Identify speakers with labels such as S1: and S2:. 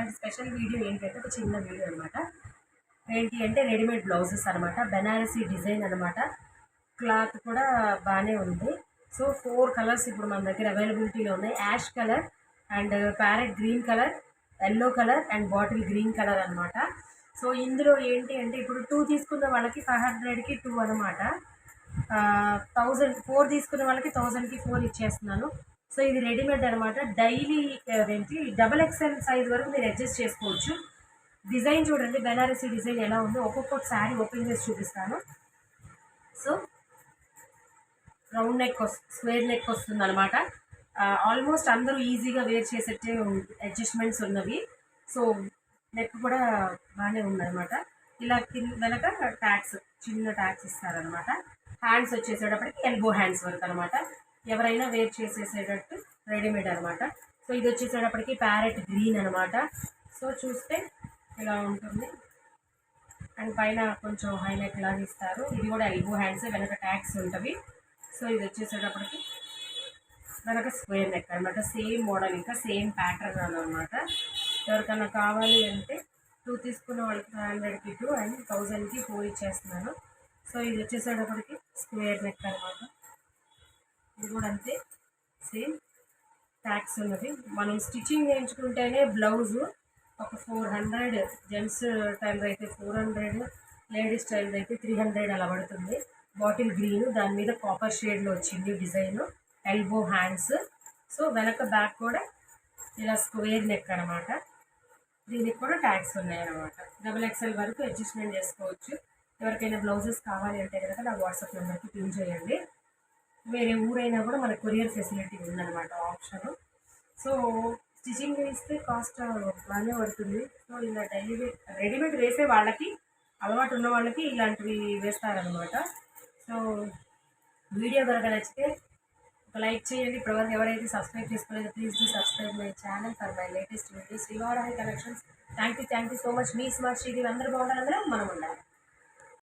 S1: ఇవాళ special video ఏంటంటే ఒక చిన్న వీడియో అనమాట. ఏంటి అంటే రెడీమేడ్ బ్లౌజెస్ అనమాట. బెనారసీ డిజైన్ అనమాట. క్లాత్ కూడా బాగానే ఉంది. సో 4 కలర్స్ ఇప్పుడు మన దగ్గర అవైలబిలిటీలో ఉన్నాయి. Ash colour and parrot green colour, yellow colour and bottle green colour అనమాట. సో ఇందులో ఏంటి అంటే ఇప్పుడు 2 తీసుకున్న వాళ్ళకి 500కి 2 అనమాట. 1000 4 తీసుకున్న వాళ్ళకి 1000కి 4 ఇచ్చేస్తున్నాను. సో ఇది రెడీమేడ్ అనమాట. డైలీ అదేంటి డబల్ ఎక్స్ఎల్ సైజ్ వరకు మీరు అడ్జస్ట్ చేసుకోవచ్చు. డిజైన్ చూడండి, బెనారసీ డిజైన్ ఎలా ఉందో ఒక్కొక్క శారీ ఓపెన్ చేసి చూపిస్తాను. So round neck square neck వస్తుంది అనమాట. ఆల్మోస్ట్ అందరూ ఈజీగా వేర్ చేసేట్టే అడ్జస్ట్మెంట్స్ ఉన్నవి. సో నెక్ కూడా బాగానే ఉందన్నమాట. ఇలా వెనక ట్యాక్స్, చిన్న ట్యాక్స్ ఇస్తారనమాట. హ్యాండ్స్ వచ్చేసేటప్పటికి ఎల్బో హ్యాండ్స్ వరకు అనమాట. ఎవరైనా వేర్ చేసేసేటట్టు రెడీమేడ్ అనమాట. సో ఇది వచ్చేసేటప్పటికి ప్యారెట్ గ్రీన్ అనమాట. సో చూస్తే ఇలా ఉంటుంది. అండ్ పైన కొంచెం హై నెక్ లాగా ఇస్తారు. ఇది కూడా ఎల్బో హ్యాండ్స్, వెనక ట్యాక్స్ ఉంటుంది. సో ఇది వచ్చేసేటప్పటికి వెనక స్క్వేర్ నెక్ అనమాట. సేమ్ మోడల్, ఇంకా సేమ్ ప్యాటర్న్ అనమాట. ఎవరికైనా కావాలి అంటే 2 తీసుకున్న వాళ్ళకి 500కి 2 అండ్ 1000కి 4 ఇచ్చేస్తున్నాను. సో ఇది వచ్చేసేటప్పటికి స్క్వేర్ నెక్ అనమాట. ఇది కూడా అంతే, సేమ్ ట్యాక్స్ ఉన్నది. మనం స్టిచ్చింగ్ చేయించుకుంటేనే బ్లౌజు ఒక 400, జెంట్స్ టైలర్ అయితే 400, లేడీస్ టైలర్ అయితే 300 అలా పడుతుంది. బాటిల్ గ్రీన్, దాని మీద కాపర్ షేడ్లో వచ్చింది డిజైన్, ఎల్బో హ్యాండ్స్. సో వెనక బ్యాక్ కూడా ఇలా స్క్వేర్ నెక్ అనమాట. దీనికి కూడా ట్యాగ్స్ ఉన్నాయన్నమాట. డబుల్ ఎక్స్ఎల్ వరకు అడ్జస్ట్మెంట్ చేసుకోవచ్చు. ఎవరికైనా బ్లౌజెస్ కావాలి అంటే కనుక నా వాట్సాప్ నెంబర్కి పిన్ చేయండి. వేరే ఊరైనా కూడా మన కొరియర్ ఫెసిలిటీ ఉందన్నమాట ఆప్షన్. సో స్టిచ్చింగ్ వేస్తే కాస్ట్ బాగానే పడుతుంది. సో ఇలా డైలీ రెడీమేడ్ వేసే వాళ్ళకి, అలవాటు ఉన్న వాళ్ళకి ఇలాంటివి వేస్తారనమాట. సో వీడియో కనుక నచ్చితే ఒక లైక్ చేయండి. ఇప్పటివరకు ఎవరైతే సబ్స్క్రైబ్ చేసుకోలేదో please do subscribe my channel for my latest videos. Srivarahi collections. Thank you so much. మీ స్మార్ట్ శ్రీదేవి. అందరూ బాగుండాలి, అందరూ మనం ఉండాలి.